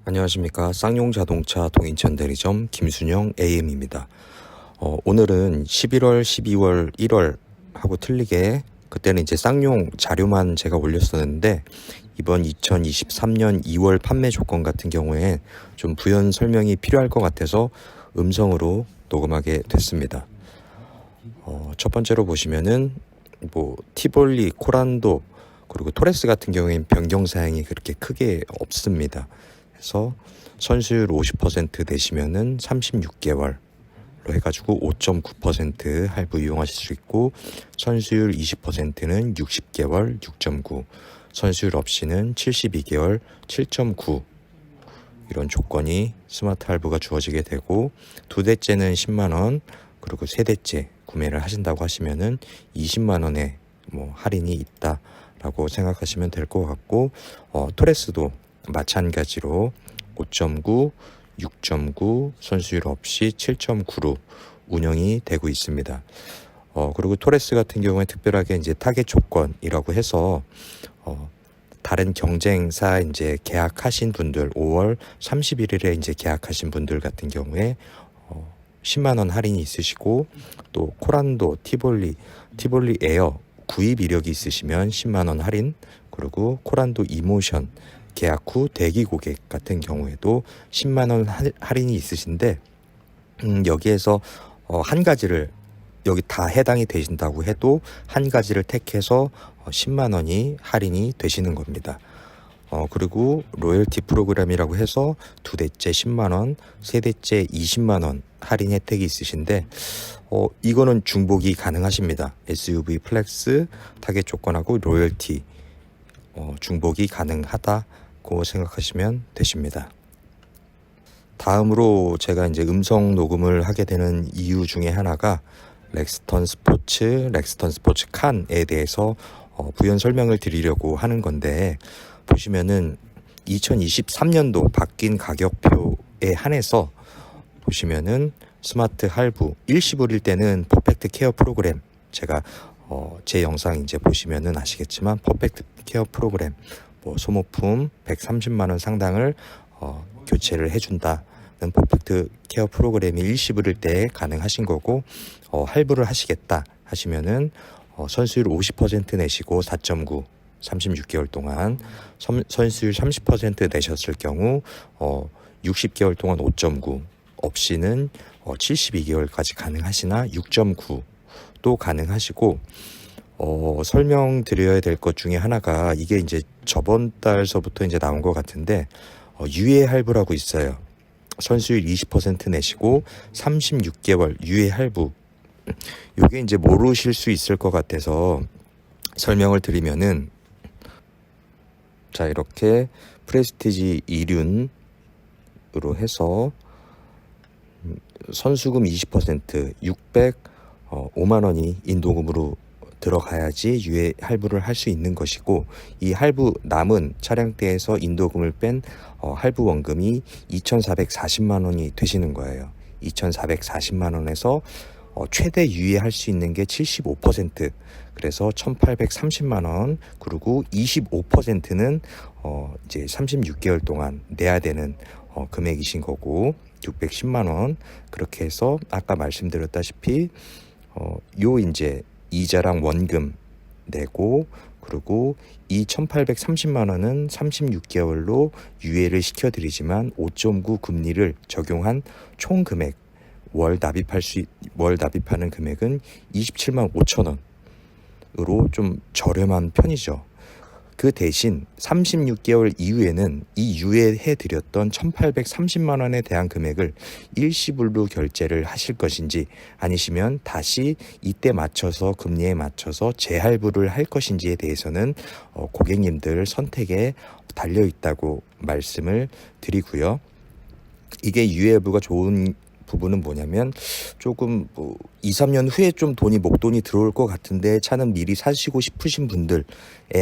안녕하십니까. 쌍용 자동차 동인천 대리점 김순영 AM입니다. 오늘은 11월, 12월, 1월 하고 틀리게 그때는 이제 쌍용 자료만 제가 올렸었는데 이번 2023년 2월 판매 조건 같은 경우에 좀 부연 설명이 필요할 것 같아서 음성으로 녹음하게 됐습니다. 첫 번째로 보시면은 티볼리, 코란도 그리고 토레스 같은 경우에는 변경 사항이 그렇게 크게 없습니다. 그래서 선수율 50% 되시면은 36개월로 해가지고 5.9% 할부 이용하실 수 있고, 선수율 20%는 60개월 6.9, 선수율 없이는 72개월 7.9 이런 조건이 스마트 할부가 주어지게 되고, 두 대째는 10만원, 그리고 세 대째 구매를 하신다고 하시면은 20만원의 할인이 있다라고 생각하시면 될 것 같고, 토레스도 마찬가지로 5.9, 6.9, 선수율 없이 7.9로 운영이 되고 있습니다. 그리고 토레스 같은 경우에 특별하게 이제 타겟 조건이라고 해서 다른 경쟁사 이제 계약하신 분들 5월 31일에 이제 계약하신 분들 같은 경우에 10만 원 할인이 있으시고, 또 코란도, 티볼리 에어 구입 이력이 있으시면 10만 원 할인, 그리고 코란도 이모션 계약 후 대기 고객 같은 경우에도 10만 원 할인이 있으신데, 여기에서 한 가지를 여기 다 해당이 되신다고 해도 한 가지를 택해서 10만 원이 할인이 되시는 겁니다. 그리고 로열티 프로그램이라고 해서 두 대째 10만 원, 세 대째 20만 원 할인 혜택이 있으신데, 이거는 중복이 가능하십니다. SUV 플렉스 타겟 조건하고 로열티 중복이 가능하다고 생각하시면 되십니다. 다음으로 제가 이제 음성 녹음을 하게 되는 이유 중에 하나가 렉스턴 스포츠 칸에 대해서 부연 설명을 드리려고 하는 건데, 보시면은 2023년도 바뀐 가격표에 한해서 보시면은 스마트 할부 일시불일 때는 퍼펙트 케어 프로그램, 제가 제 영상 이제 보시면은 아시겠지만 퍼펙트 케어 프로그램 소모품 130만 원 상당을 교체를 해준다는 퍼펙트 케어 프로그램이 일시불일 때 가능하신 거고, 할부를 하시겠다 하시면은 선수율 50% 내시고 4.9 36개월 동안, 선수율 30% 내셨을 경우 60개월 동안 5.9 없이는 72개월까지 가능하시나 6.9도 가능하시고, 설명드려야 될 것 중에 하나가 이게 이제 저번 달서부터 이제 나온 것 같은데, 유예 할부라고 있어요. 선수율 20% 내시고 36개월 유예 할부. 요게 이제 모르실 수 있을 것 같아서 설명을 드리면은, 자, 이렇게 프레스티지 2륜으로 해서 선수금 20% 605만 원이 인도금으로 들어가야지 유예 할부를 할 수 있는 것이고, 이 할부 남은 차량대에서 인도금을 뺀 할부 원금이 2,440만 원이 되시는 거예요. 2,440만 원에서 최대 유예할 수 있는 게 75%, 그래서 1,830만 원, 그리고 25%는 이제 36개월 동안 내야 되는 금액이신 거고, 610만 원. 그렇게 해서 아까 말씀드렸다시피 요 이제 이자랑 원금 내고, 그리고 이 1,830만 원은 36개월로 유예를 시켜드리지만 5.9 금리를 적용한 총 금액 월 납입하는 금액은 27만 5천 원으로 좀 저렴한 편이죠. 그 대신 36개월 이후에는 이 유예해드렸던 1,830만 원에 대한 금액을 일시불로 결제를 하실 것인지, 아니시면 다시 이때 맞춰서 금리에 맞춰서 재할부를 할 것인지에 대해서는 고객님들 선택에 달려있다고 말씀을 드리고요. 이게 유예할부가 좋은 부분은 뭐냐면, 조금 2, 3년 후에 좀 목돈이 들어올 것 같은데 차는 미리 사시고 싶으신 분들에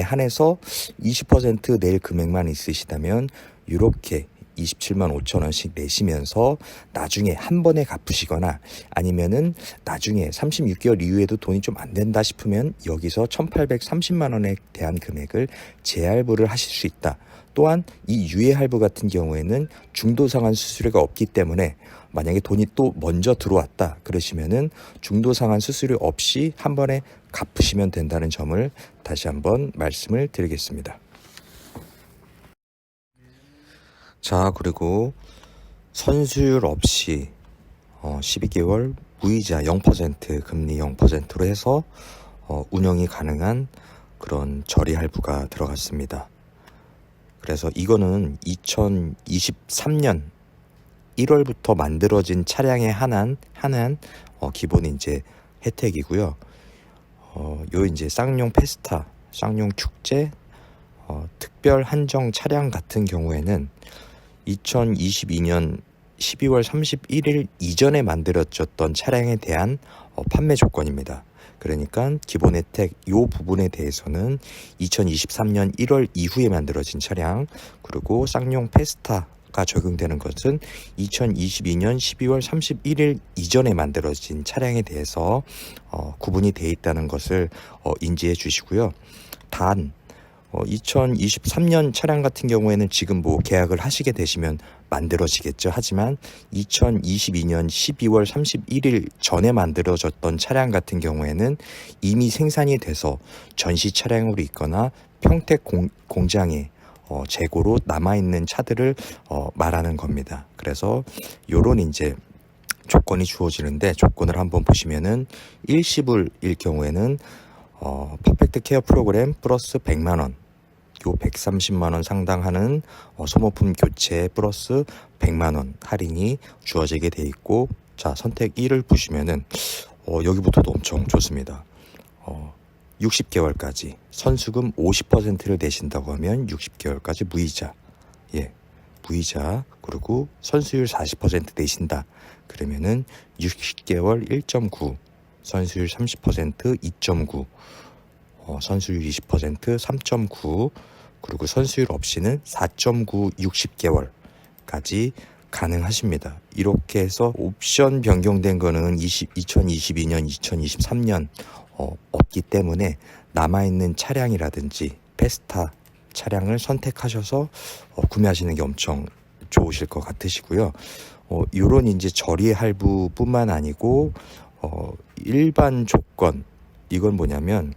한해서 20% 낼 금액만 있으시다면 이렇게 27만 5천 원씩 내시면서 나중에 한 번에 갚으시거나 아니면은 나중에 36개월 이후에도 돈이 좀 안 된다 싶으면 여기서 1,830만 원에 대한 금액을 재할부를 하실 수 있다. 또한 이 유예할부 같은 경우에는 중도상환 수수료가 없기 때문에 만약에 돈이 또 먼저 들어왔다 그러시면은 중도상환 수수료 없이 한 번에 갚으시면 된다는 점을 다시 한번 말씀을 드리겠습니다. 자, 그리고 선수율 없이 12개월 무이자 0% 금리 0%로 해서 운영이 가능한 그런 저리할부가 들어갔습니다. 그래서 이거는 2023년 1월부터 만들어진 차량에 한한 기본 이제 혜택이고요. 요 이제 쌍용 페스타, 쌍용 축제, 특별 한정 차량 같은 경우에는 2022년 12월 31일 이전에 만들어졌던 차량에 대한 판매 조건입니다. 그러니까 기본 혜택 요 부분에 대해서는 2023년 1월 이후에 만들어진 차량, 그리고 쌍용 페스타가 적용되는 것은 2022년 12월 31일 이전에 만들어진 차량에 대해서 구분이 되어 있다는 것을 인지해 주시고요. 단 2023년 차량 같은 경우에는 지금 뭐 계약을 하시게 되시면 만들어지겠죠. 하지만 2022년 12월 31일 전에 만들어졌던 차량 같은 경우에는 이미 생산이 돼서 전시 차량으로 있거나 평택 공장에 재고로 남아있는 차들을 말하는 겁니다. 그래서 요런 이제 조건이 주어지는데, 조건을 한번 보시면은 일시불일 경우에는 퍼펙트 케어 프로그램 플러스 100만 원, 요 130만 원 상당하는 소모품 교체 플러스 100만 원 할인이 주어지게 돼 있고, 자, 선택 1을 보시면은 여기부터도 엄청 좋습니다. 60개월까지 선수금 50%를 내신다고 하면 60개월까지 무이자, 무이자, 그리고 선수율 40% 내신다 그러면은 60개월 1.9, 선수율 30% 2.9, 선수율 20% 3.9, 그리고 선수율 없이는 4.9 60개월까지 가능하십니다. 이렇게 해서 옵션 변경된 거는 2022년, 2023년 없기 때문에 남아있는 차량이라든지 페스타 차량을 선택하셔서 구매하시는 게 엄청 좋으실 것 같으시고요. 요런 이제 저리 할부뿐만 아니고 일반 조건, 이건 뭐냐면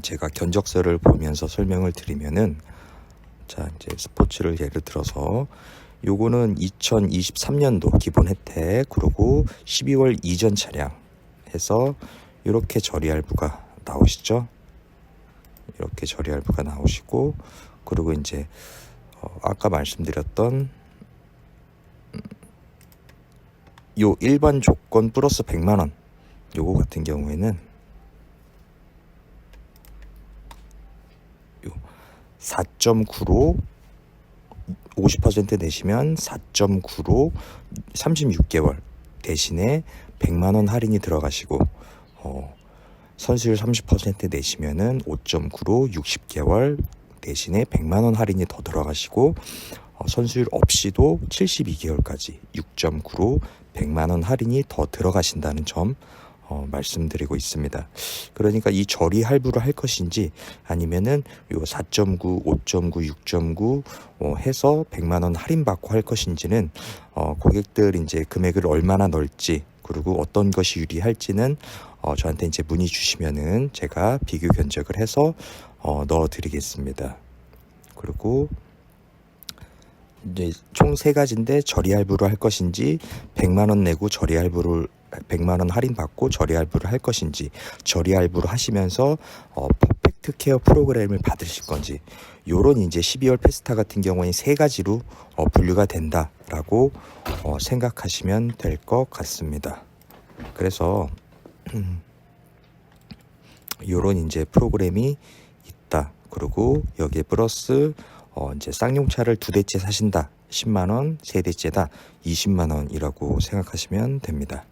제가 견적서를 보면서 설명을 드리면은, 자, 이제 스포츠를 예를 들어서 요거는 2023년도 기본 혜택, 그리고 12월 이전 차량 해서 이렇게 저리할부가 나오시죠. 이렇게 저리할부가 나오시고, 그리고 이제 아까 말씀드렸던 요 일반 조건 플러스 100만 원 요거 같은 경우에는 4.9로 50% 내시면 4.9로 36개월 대신에 100만 원 할인이 들어가시고, 선수율 30% 내시면은 5.9로 60개월 대신에 100만 원 할인이 더 들어가시고, 선수율 없이도 72개월까지 6.9로 100만 원 할인이 더 들어가신다는 점 말씀드리고 있습니다. 그러니까 이 저리 할부를 할 것인지 아니면은 요 4.9, 5.9, 6.9 해서 100만 원 할인 받고 할 것인지는 고객들 이제 금액을 얼마나 넣을지, 그리고 어떤 것이 유리할지는 저한테 이제 문의 주시면은 제가 비교 견적을 해서 넣어 드리겠습니다. 그리고 이제 총 3가지인데 저리할부를 할 것인지, 100만 원 내고 저리할부를 100만 원 할인 받고 저리할부를 할 것인지, 저리할부를 하시면서 퍼펙트 케어 프로그램을 받으실 건지, 요런 이제 12월 페스타 같은 경우에 3가지로 분류가 된다라고 생각하시면 될 것 같습니다. 그래서 요런 이제 프로그램이 있다. 그리고 여기에 플러스 이제 쌍용차를 2대째 사신다 10만 원, 3대째다 20만 원이라고 생각하시면 됩니다.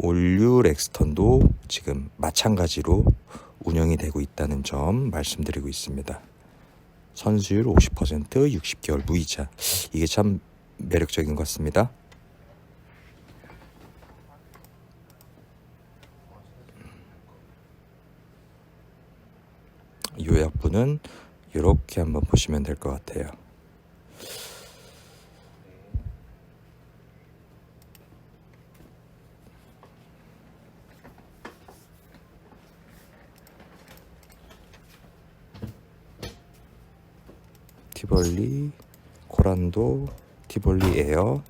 올류 렉스턴도 지금 마찬가지로 운영이 되고 있다는 점 말씀드리고 있습니다. 선수율 50%, 60개월 무이자. 이게 참 매력적인 것 같습니다. 요약부는 이렇게 한번 보시면 될 것 같아요. 티볼리, 코란도, 티볼리 에어,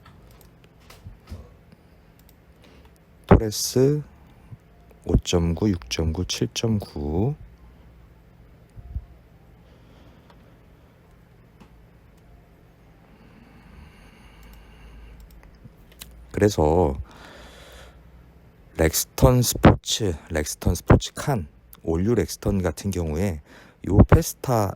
토레스 5.9, 6.9, 7.9. 그래서 렉스턴 스포츠 칸, 올류 렉스턴 같은 경우에 요 페스타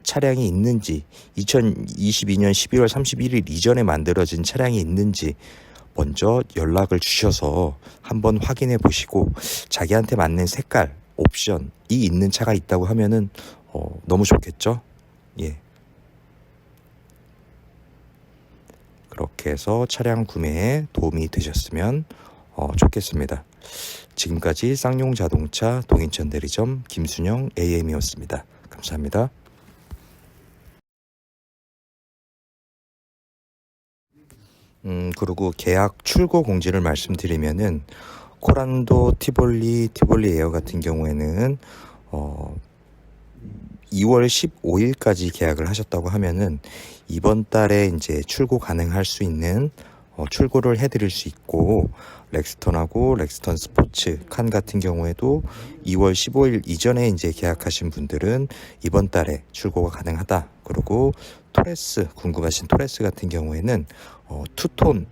차량이 있는지, 2022년 12월 31일 이전에 만들어진 차량이 있는지 먼저 연락을 주셔서 한번 확인해 보시고 자기한테 맞는 색깔, 옵션이 있는 차가 있다고 하면은 너무 좋겠죠? 예. 그렇게 해서 차량 구매에 도움이 되셨으면 좋겠습니다. 지금까지 쌍용 자동차 동인천 대리점 김순영 AM이었습니다. 감사합니다. 그리고 계약 출고 공지를 말씀드리면은 코란도, 티볼리 에어 같은 경우에는 2월 15일까지 계약을 하셨다고 하면은 이번 달에 이제 출고 가능할 수 있는 출고를 해드릴 수 있고, 렉스턴하고 렉스턴 스포츠 칸 같은 경우에도 2월 15일 이전에 이제 계약하신 분들은 이번 달에 출고가 가능하다. 그리고 토레스, 궁금하신 토레스 같은 경우에는 투톤을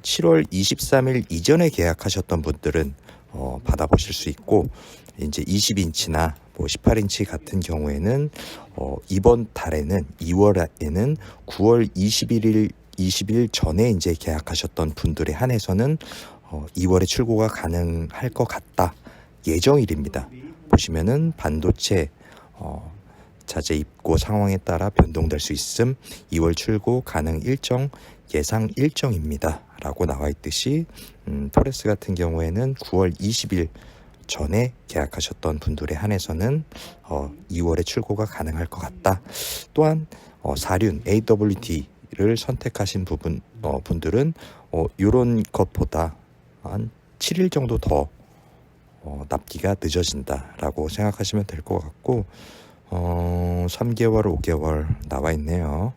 7월 23일 이전에 계약하셨던 분들은 받아보실 수 있고, 이제 20인치나 뭐 18인치 같은 경우에는 이번 달에는 2월에는 9월 20일 전에 이제 계약하셨던 분들에 한해서는 2월에 출고가 가능할 것 같다. 예정일입니다. 보시면은 반도체 자재 입고 상황에 따라 변동될 수 있음 2월 출고 가능 일정 예상 일정입니다 라고 나와 있듯이 토레스 같은 경우에는 9월 20일 전에 계약하셨던 분들에 한해서는 2월에 출고가 가능할 것 같다. 또한 사륜 AWD를 선택하신 분들은 이런 것보다 한 7일 정도 더 납기가 늦어진다라고 생각하시면 될 것 같고, 3개월, 5개월 나와 있네요.